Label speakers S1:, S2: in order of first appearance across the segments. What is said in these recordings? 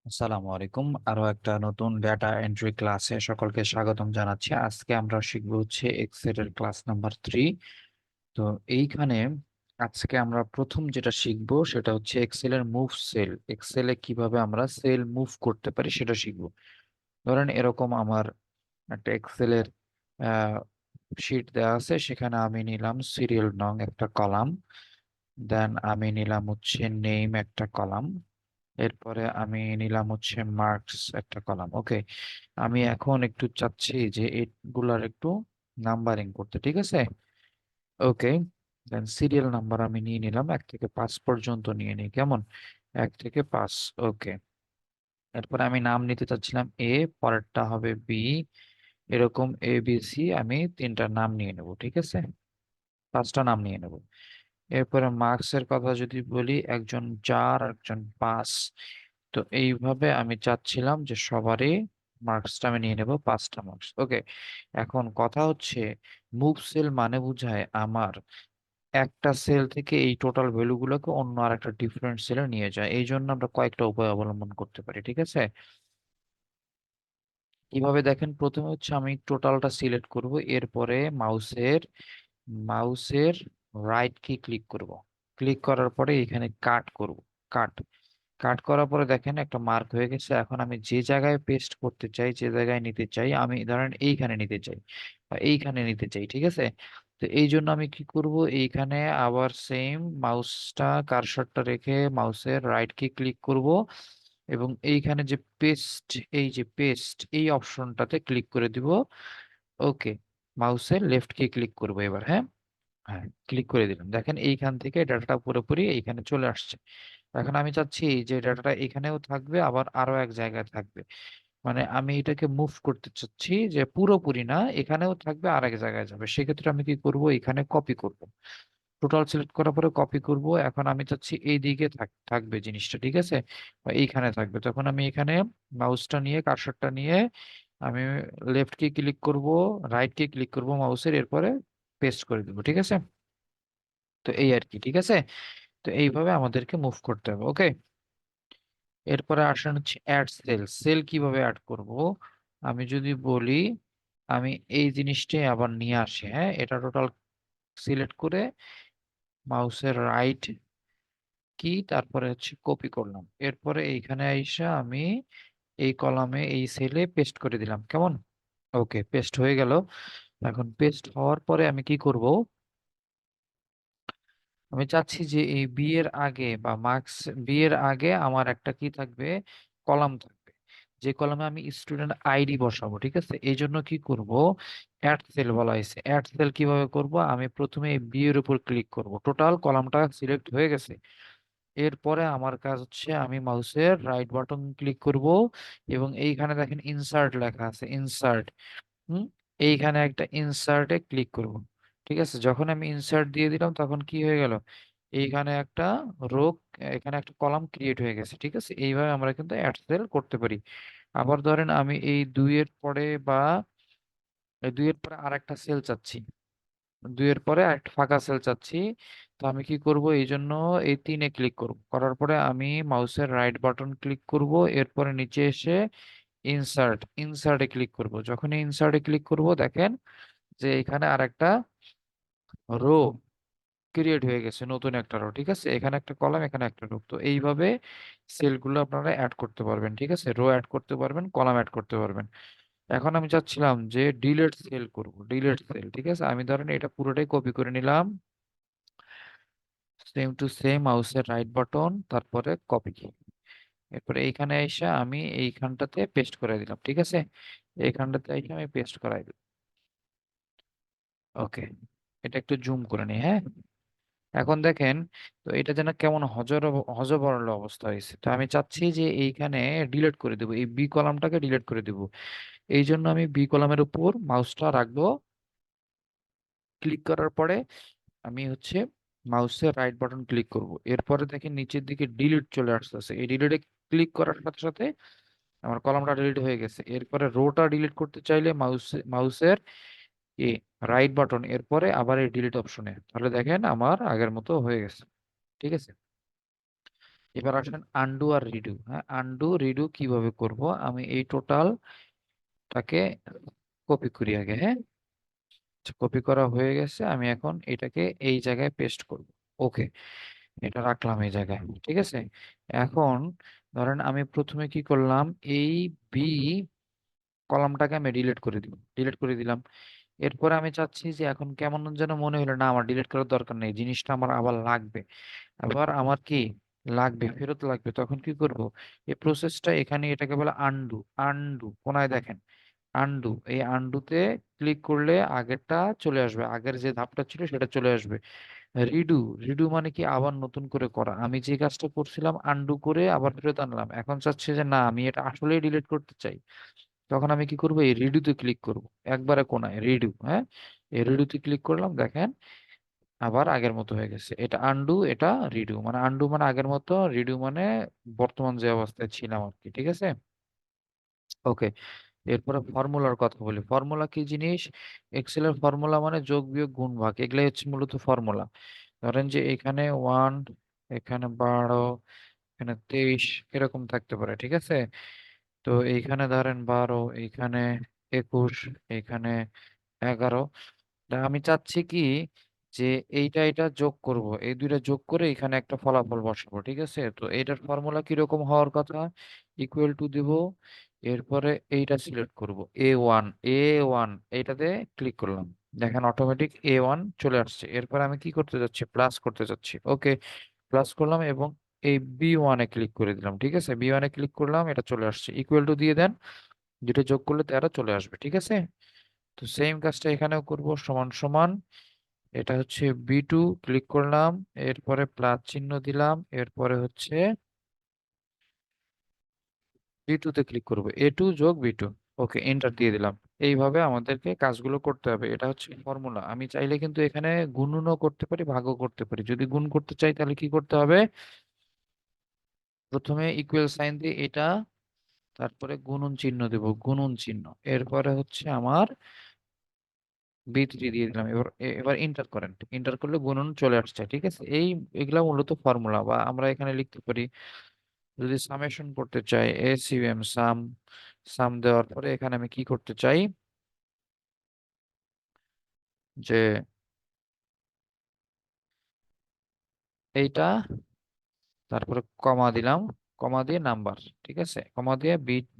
S1: আসসালামু আলাইকুম। আরো একটা নতুন ডেটা এন্ট্রি ক্লাসে সকলকে স্বাগতম জানাচ্ছি। আজকে আমরা শিখবো হচ্ছে এক্সেল এর ক্লাস নাম্বার 3। তো এইখানে আজকে আমরা প্রথম যেটা শিখবো সেটা হচ্ছে এক্সেল এর মুভ সেল। এক্সেলে কিভাবে আমরা সেল মুভ করতে পারি সেটা শিখবো। ধরেন এরকম আমার একটা এক্সেল এর শিট দেওয়া আছে, সেখানে আমি নিলাম সিরিয়াল নং একটা কলাম, দেন আমি নিলাম হচ্ছে নেম একটা কলাম, এরপরে আমি নিলাম হচ্ছে মার্কস একটা কলাম। ওকে, আমি এখন একটু চাচ্ছি যে এগুলার একটু নাম্বারিং করতে, ঠিক আছে? ওকে, দেন সিরিয়াল নাম্বার আমি নিয়ে নিলাম 1 থেকে 5 পর্যন্ত নিয়ে নিই, কেমন? 1 থেকে 5। ওকে, এরপরে আমি নাম নিতে চাচ্ছিলাম এ, পরেরটা হবে বি, এরকম এ বি সি আমি 3টা নাম নিয়ে নেব, ঠিক আছে? 5টা নাম নিয়ে নেব। এরপরে মার্কসের কথা যদি বলি, একজন 4, একজন 5। তো এইভাবে আমি চাচ্ছিলাম যে সবারই মার্কসটা আমি নিয়ে নেব, 5টা মার্কস। ওকে, এখন কথা হচ্ছে মুভ সেল মানে বোঝায় আমার একটা সেল থেকে এই টোটাল ভ্যালুগুলোকে অন্য আর একটা ডিফারেন্ট সেলে নিয়ে যায়। এই জন্য আমরা কয়েকটা উপায় অবলম্বন করতে পারি, ঠিক আছে? কিভাবে দেখেন, প্রথমে হচ্ছে আমি টোটালটা সিলেক্ট করব, এরপরে মাউসের রাইট কি ক্লিক করব। ক্লিক করার পরে এখানে কাট করব। কাট কাট করার পরে দেখেন একটা মার্ক হয়ে গেছে। এখন আমি যে জায়গায় পেস্ট করতে চাই, যে জায়গায় নিতে চাই, আমি ধরেন এইখানে নিতে চাই বা এইখানে নিতে চাই, ঠিক আছে? তো এই জন্য আমি কি করব, এইখানে আবার সেম মাউসটা কার্সরটা রেখে মাউসের রাইট কি ক্লিক করব এবং এইখানে যে পেস্ট, এই যে পেস্ট এই অপশনটাতে ক্লিক করে দিব। ওকে, মাউসের লেফট কি ক্লিক করব এবার। হ্যাঁ, হ্যাঁ, ক্লিক করে দিলাম। দেখেন এইখান থেকে ডাটাটা পুরোপুরি এইখানে চলে আসছে। এখন আমি চাচ্ছি যে ডাটাটা এখানেও থাকবে, আবার আরো এক জায়গায় থাকবে। মানে আমি এটাকে মুভ করতে চাচ্ছি যে পুরোপুরি না, এখানেও থাকবে আর এক জায়গায় যাবে। সেক্ষেত্রে আমি কি করব, এখানে কপি করব। টোটাল সিলেক্ট করার পরে কপি করব। এখন আমি চাচ্ছি এই দিকে থাকবে জিনিসটা, ঠিক আছে? বা এইখানে থাকবে। তখন আমি এখানে মাউসটা নিয়ে কার্সরটা নিয়ে আমি লেফট কে ক্লিক করব, রাইট কে ক্লিক করব মাউসের, এরপরে পেস্ট করে দিব, ঠিক আছে? তো এই আর কি, ঠিক আছে? তো এইভাবে আমাদেরকে মুভ করতে হবে। ওকে, এরপরে আসেন হচ্ছে অ্যাড সেল। সেল কিভাবে অ্যাড করব আমি যদি বলি, আমি এই জিনিসটাই আবার নিয়ে আসি। হ্যাঁ, এটা টোটাল সিলেক্ট করে মাউসের রাইট কি তারপরে হচ্ছে কপি করলাম, এরপরে এইখানে আইসা আমি এই কলামে এই সেলে পেস্ট করে দিলাম, কেমন? ওকে, পেস্ট হয়ে গেল। এখন পেস্ট হওয়ার পরে আমি কি করব, আমি চাচ্ছি যে এই বি এর আগে বা মার্কস, বি এর আগে আমার একটা কি থাকবে, কলাম থাকবে। যে কলামে আমি স্টুডেন্ট আইডি বসাবো, ঠিক আছে? এই জন্য কি করব, অ্যাড সেল বলা হয়েছে। অ্যাড সেল কিভাবে করব, আমি প্রথমে এই বি এর উপর ক্লিক করব। টোটাল কলামটা সিলেক্ট হয়ে গেছে। এরপরে আমার কাজ হচ্ছে আমি মাউসের রাইট বাটন ক্লিক করব এবং এইখানে দেখেন ইনসার্ট লেখা আছে, ইনসার্ট। হুম, এইখানে একটা ইনসার্টে ক্লিক করব, ঠিক আছে? যখন আমি ইনসার্ট দিয়ে দিলাম তখন কি হয়ে গেল, এইখানে একটা রো, এখানে একটা কলাম ক্রিয়েট হয়ে গেছে, ঠিক আছে? এইভাবে আমরা কিন্তু অ্যাড সেল করতে পারি। আবার ধরেন আমি এই দুইয়ের পরে বা এই দুইয়ের পরে আর একটা সেল চাচ্ছি, দুইয়ের পরে একটা ফাঁকা সেল চাচ্ছি। তো আমি কি করব, এই জন্য এই 3-এ ক্লিক করব। করার পরে আমি মাউসের রাইট বাটন ক্লিক করব, এরপরে নিচে এসে ইনসার্টে ক্লিক করব। যখন ইনসার্টে ক্লিক করব দেখেন যে এখানে আর একটা রো ক্রিয়েট হয়ে গেছে, নতুন একটা রো, ঠিক আছে? এখানে একটা কলাম, এখানে একটা রো। তো এইভাবে সেলগুলো আপনারা অ্যাড করতে পারবেন, ঠিক আছে? রো অ্যাড করতে পারবেন, কলাম অ্যাড করতে পারবেন। এখন আমি চাচ্ছিলাম যে ডিলিট সেল করব, ডিলিট সেল, ঠিক আছে? আমি ধরেন এটা পুরোটাই কপি করে নিলাম, সেম টু সেম মাউসের রাইট বাটন তারপরে কপি, এরপরে এইখানে এসে আমি এইখানটাতে পেস্ট করে দিলাম, ঠিক আছে? এইখানটাতে এসে আমি পেস্ট করাই দিলাম। ওকে, এটা একটু জুম করে নিই। হ্যাঁ, এখন দেখেন, তো এটা যেন কেমন হজবরল অবস্থা হয়েছে। তো আমি চাচ্ছি যে এইখানে ডিলিট করে দেবো, এই বি কলামটাকে ডিলিট করে দেবো। এই জন্য আমি বি কলামের উপর মাউসটা রাখবো। ক্লিক করার পরে আমি হচ্ছে মাউসের রাইট বাটন ক্লিক করব। এরপরে দেখেন নিচের দিকে ডিলিট চলে আসতেছে। এই ডিলিটে ক্লিক করার সাথে সাথে আমার কলামটা ডিলিট হয়ে গেছে। এরপরে রোটা ডিলিট করতে চাইলে মাউসের এ রাইট বাটন, এরপরে আবার এই ডিলিট অপশনে, তাহলে দেখেন আমার আগের মতো হয়ে গেছে, ঠিক আছে? এবার আসেন আনডু আর রিডু। হ্যাঁ, আনডু রিডু কিভাবে করব, আমি এই টোটালটাকে কপি করি আগে। হ্যাঁ, কপি করা হয়ে গেছে, আমি এখন এটাকে এই জায়গায় পেস্ট করব। ওকে, এটা রাখলাম এই জায়গায়, ঠিক আছে। এখন ধরেন আমি প্রথমে কি করলাম, এই বি কলামটাকে আমি ডিলিট করে দিলাম। এরপরে আমি চাচ্ছি যে এখন কেমন যেন মনে হলো, না আমার ডিলিট করার দরকার নেই, জিনিসটা আমার আবার লাগবে। আবার আমার কি লাগবে, ফেরত লাগবে, তখন কি করব, এই প্রসেসটা এখানে এটাকে বলে আনডু। আনডু কোনায় দেখেন, আনডু, এই আনডুতে ক্লিক করলে আগেরটা চলে আসবে, আগের যে ধাপটা ছিল সেটা চলে আসবে। রিডু, রিডু মানে কি আবার নতুন করে করা, আমি যে কাজটা করছিলাম আনডু করে আবার ফেরত আনলাম, এখন চাচ্ছে যে না আমি এটা আসলেই ডিলিট করতে চাই, তখন আমি কি করব, এই রিডুতে ক্লিক করব, একবারে কোনায় রিডু। হ্যাঁ, এই রিডুতে ক্লিক করলাম, দেখেন আবার আগের মতো হয়ে গেছে। এটা আনডু, এটা রিডু, মানে আনডু মানে আগের মতো, রিডু মানে বর্তমান যে অবস্থায় ছিলাম আর কি, ঠিক আছে। ওকে, এরপরে ফর্মুলার কথা বলি। ফর্মুলা কি জিনিস, এক্সেলের ফর্মুলা মানে যোগ বিয়োগ গুণ ভাগ, এগুলাই হচ্ছে মূলত ফর্মুলা। ধরেন যে এখানে 1, এখানে 12, এখানে 23 এরকম থাকতে পারে, ঠিক আছে। তো এইখানে ধরেন 12, এইখানে 21, এইখানে 11। তা আমি চাচ্ছি কি, যে এইটা এটা যোগ করব, এই দুইটা যোগ করে এখানে একটা ফলাফল বসাবো, ঠিক আছে। তো এইটার ফর্মুলা কিরকম হওয়ার কথা, ইকুয়াল টু দিব, এরপরে এইটা সিলেক্ট করব, A1, A1 এইটাতে ক্লিক করলাম, দেখেন অটোমেটিক A1 চলে আসছে। এরপর আমি কি করতে যাচ্ছি, প্লাস করতে যাচ্ছি। ওকে, প্লাস করলাম এবং এই B1 এ ক্লিক করে দিলাম, ঠিক আছে। B1 এ ক্লিক করলাম, এটা চলে আসছে, ইকুয়াল টু দিয়ে দেন, দুটো যোগ করলে 13 চলে আসবে, ঠিক আছে। তো সেম কাজটা এখানেও করব, সমান সমান, এটা হচ্ছে B2, ক্লিক করলাম, এরপরে প্লাস চিহ্ন দিলাম, এরপরে হচ্ছে B2 তে ক্লিক করব, A2 যোগ B2। ওকে, এন্টার দিয়ে দিলাম। এইভাবে আমাদেরকে কাজগুলো করতে হবে, এটা হচ্ছে ফর্মুলা। আমি চাইলে কিন্তু এখানে গুণনও করতে পারি, ভাগও করতে পারি। যদি গুণ করতে চাই তাহলে কি করতে হবে, প্রথমে ইকুয়াল সাইন দিয়ে এটা, তারপরে গুণন চিহ্ন দেব, গুণন চিহ্ন, এরপরে হচ্ছে আমার B3 দিয়ে দিলাম। এবার ইন্টার করেন, ইন্টার করলে গুণন চলে আসছে, ঠিক আছে। এগুলা মূলত ফর্মুলা, বা আমরা এখানে লিখতে পারি, যদি সামেশন করতে চাই, এসইউএম সাম, সাম দেওয়ার পরে এখানে আমি কি করতে চাই, যে এইটা, তারপরে কমা দিলাম, কমা দিয়ে নাম্বার, ঠিক আছে, কমা দিয়ে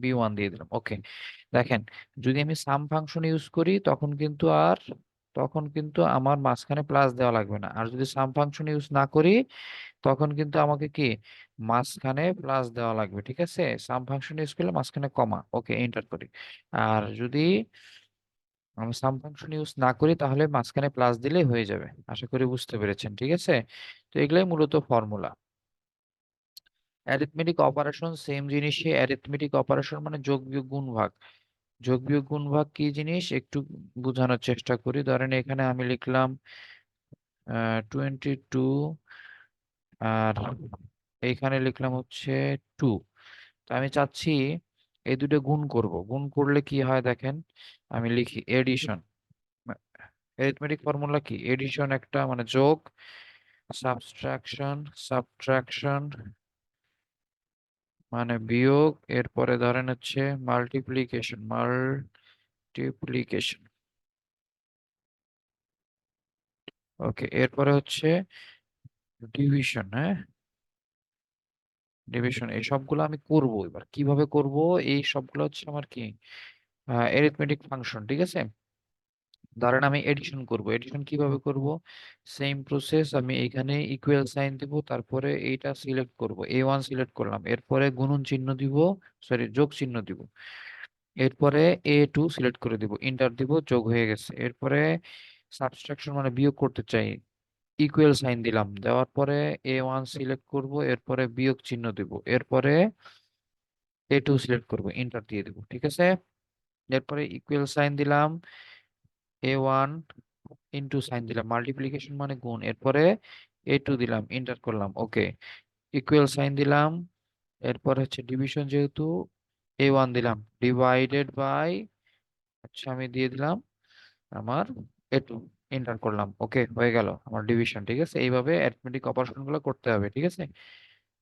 S1: B1 দিয়ে দিলাম। ওকে, দেখেন যদি আমি সাম ফাংশন ইউজ করি তখন কিন্তু আমার মাঝখানে প্লাস দেওয়া লাগবে না, আর যদি সাম ফাংশন ইউজ না করি তখন কিন্তু আমাকে কি মাঝখানে প্লাস দেওয়া লাগবে, ঠিক আছে। সাম ফাংশন ইউজ করলে মাঝখানে কমা। ওকে, এন্টার করি। আর যদি আমি সাম ফাংশন ইউজ না করি তাহলে মাঝখানে প্লাস দিলেই হয়ে যাবে। আশা করি বুঝতে পেরেছেন, ঠিক আছে। তো এগুলাই মূলত ফর্মুলা। অ্যারিথমেটিক অপারেশন সেম জিনিসই, অ্যারিথমেটিক অপারেশন মানে যোগ বিয়োগ গুণ ভাগ। যোগ বিয়োগ গুণ ভাগ কি জিনিস একটু বোঝানোর চেষ্টা করি। ধরেন এখানে আমি লিখলাম 22, আর এইখানে লিখলাম হচ্ছে 2। তো আমি চাচ্ছি এই দুটো গুণ করব, গুণ করলে কি হয় দেখেন, আমি লিখি এডিশন। অ্যারিথমেটিক ফর্মুলা কি, এডিশন একটা মানে যোগ, সাবট্রাকশন, সাবট্রাকশন মানে বিয়োগ, এরপরে ধরেন হচ্ছে মাল্টিপ্লিকেশন, মাল্টিপ্লিকেশন। ওকে, এরপরে হচ্ছে ডিভিশন। হ্যাঁ, ডিভিশন, এই সবগুলো আমি করব। এবার কিভাবে করব, এই সবগুলো হচ্ছে আমার কি অ্যারিথমেটিক ফাংশন, ঠিক আছে। ধরেন আমি এডিশন করব, এডিশন কিভাবে করব, সেম প্রসেস, আমি এখানে ইকুয়াল সাইন দিব, তারপরে এইটা সিলেক্ট করব, A1 সিলেক্ট করলাম, এরপরে গুণন চিহ্ন দিব, সরি যোগ চিহ্ন দিব, এরপরে A2 সিলেক্ট করে দিব, ইন্টার দিব, যোগ হয়ে গেছে। এরপরে সাবট্রাকশন মানে বিয়োগ করতে চাই, ইকুয়াল সাইন দিলাম, দেওয়ার পরে A1 সিলেক্ট করব, এরপরে বিয়োগ চিহ্ন দিব, এরপরে A2 সিলেক্ট করব, ইন্টার দিয়ে দিব, ঠিক আছে। এরপরে ইকুয়াল সাইন দিলাম, A1 ইন্টু সাইন দিলাম, মাল্টিপ্লিকেশন মানে গুণ, এরপরে A2 দিলাম, ইন্টার করলাম। ওকে, ইকুয়াল সাইন দিলাম, এরপর হচ্ছে ডিভিশন, যেহেতু A1 দিলাম, ডিভাইডেড বাই, আচ্ছা আমি দিয়ে দিলাম আমার A2, এন্টার করলাম। ওকে, হয়ে গেল আমার ডিভিশন, ঠিক আছে। এইভাবে অ্যারিথমেটিক অপারেশন গুলো করতে হবে, ঠিক আছে।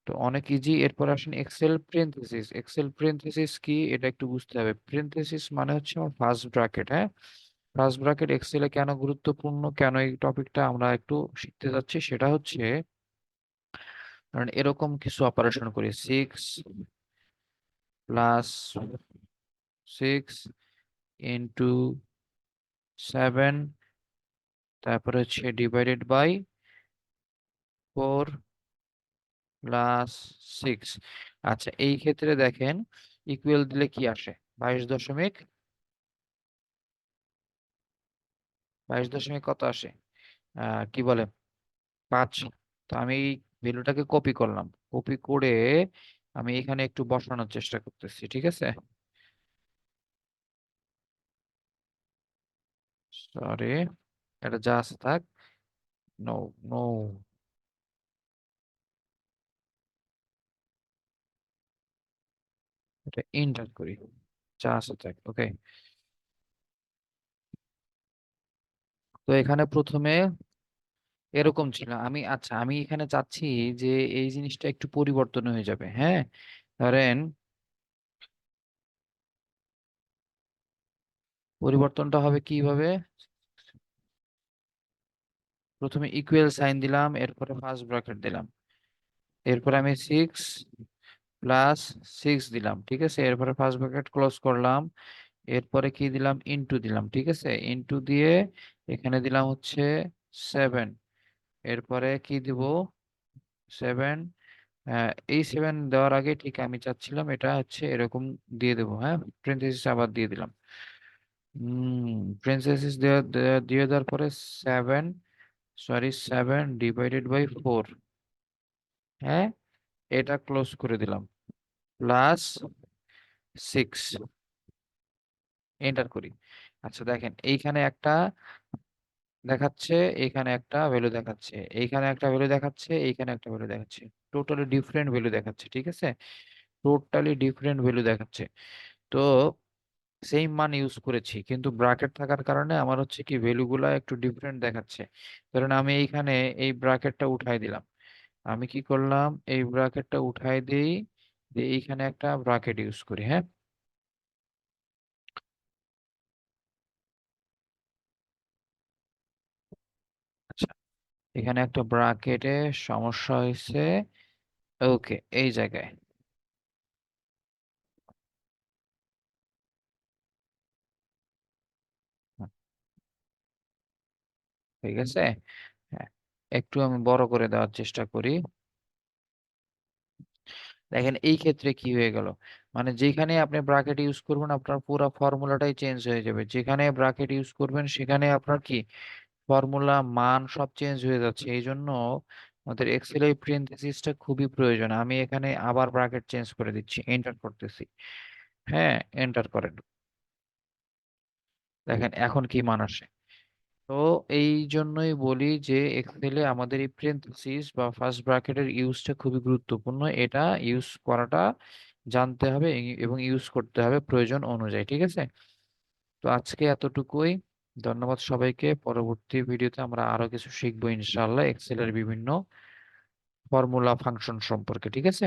S1: তো অনেক ইজি। এরপর আসেন এক্সেল প্রেন্থেসিস। এক্সেল প্রেন্থেসিস কি এটা একটু বুঝতে হবে। প্রেন্থেসিস মানে হচ্ছে আমার ফার্স্ট ব্র্যাকেট। হ্যাঁ, ফার্স্ট ব্র্যাকেট এক্সেলে কেন গুরুত্বপূর্ণ, কেন এই টপিকটা আমরা একটু শিখতে যাচ্ছি, সেটা হচ্ছে কারণ এরকম কিছু অপারেশন করি, 6 + 6 × 7, তারপরে হচ্ছে /4 + 6। আচ্ছা, এই ক্ষেত্রে দেখেন ইকুয়াল দিলে কি আসে? 22 দশমিক কত আসে? কি বলে, 5। তো আমি এই ভ্যালুটাকে কপি করলাম, কপি করে আমি এখানে একটু বসানোর চেষ্টা করতেছি, ঠিক আছে? সরি, এটা যা আছে থাক। নো, নো, এটা এন্টার করি, যা আছে থাক। ওকে, তো এখানে প্রথমে এরকম ছিল। আচ্ছা, আমি এখানে চাচ্ছি যে এই জিনিসটা একটু পরিবর্তন হয়ে যাবে। হ্যাঁ, ধরেন পরিবর্তনটা হবে কিভাবে? প্রথমে ইকুয়াল সাইন দিলাম, এরপরে ফার্স্ট ব্র্যাকেট দিলাম, এরপরে আমি 6 + 6 দিলাম, ঠিক আছে? এরপরে ফার্স্ট ব্র্যাকেট ক্লোজ করলাম, এরপরে কি দিলাম? ইনটু দিলাম, ঠিক আছে? ইনটু দিয়ে এখানে দিলাম হচ্ছে 7, এরপরে কি দিব? 7। এই 7 দেওয়ার আগে ঠিক আমি চাচ্ছিলাম এটা হচ্ছে এরকম দিয়ে দেবো। হ্যাঁ, প্রেন্থেসিস আবার দিয়ে দিলাম। প্রেন্থেসিস দিয়ে দেওয়ার পরে 7, সরি, 7/4। হ্যাঁ, এটা ক্লোজ করে দিলাম, +6, এন্টার করি। আচ্ছা দেখেন, এইখানে একটা দেখাচ্ছে, এইখানে একটা ভ্যালু দেখাচ্ছে, এইখানে একটা ভ্যালু দেখাচ্ছে, এইখানে একটা ভ্যালু দেখাচ্ছে। টোটালি ডিফারেন্ট ভ্যালু দেখাচ্ছে, ঠিক আছে? টোটালি ডিফারেন্ট ভ্যালু দেখাচ্ছে। তো সেম মান ইউজ করেছি, কিন্তু ব্র্যাকেট থাকার কারণে আমার হচ্ছে কি ভ্যালু গুলা একটু ডিফারেন্ট দেখাচ্ছে। কারণ আমি এইখানে এই ব্র্যাকেটটা উঠাই দিলাম। আমি কি করলাম? এই ব্র্যাকেটটা উঠাই দিই, দিয়ে এইখানে একটা ব্র্যাকেট ইউজ করি। হ্যাঁ, আচ্ছা, এখানে একটা ব্র্যাকেটে সমস্যা হয়েছে। ওকে, এই জায়গায়। হুম, ঠিক আছে। হ্যাঁ, একটু আমি বড় করে দেওয়ার চেষ্টা করি। দেখেন এই ক্ষেত্রে কি হয়ে গেল, মানে যেখানে আপনি ব্র্যাকেট ইউজ করবেন আপনার পুরো ফর্মুলাটাই চেঞ্জ হয়ে যাবে। যেখানে ব্র্যাকেট ইউজ করবেন সেখানে আপনার কি ফর্মুলা, মান সব চেঞ্জ হয়ে যাচ্ছে। এই জন্য আমাদের এক্সেল এই প্যারেনথেসিসটা খুবই প্রয়োজন। আমি এখানে আবার ব্র্যাকেট চেঞ্জ করে দিচ্ছি, এন্টার করতেছি। হ্যাঁ, এন্টার করেন, দেখেন এখন কি মান আসে। তো এই জন্যই বলি যে এক্সেলে আমাদের এই প্যারেনথেসিস বা ফার্স্ট ব্র্যাকেটের ইউজটা খুবই গুরুত্বপূর্ণ। এটা ইউজ করাটা জানতে হবে এবং ইউজ করতে হবে প্রয়োজন অনুযায়ী, ঠিক আছে? তো আজকে এতটুকুই। ধন্যবাদ সবাইকে। পরবর্তী ভিডিওতে আমরা আরো কিছু শিখবো ইনশাআল্লাহ এক্সেলের বিভিন্ন ফর্মুলা ফাংশন সম্পর্কে, ঠিক আছে?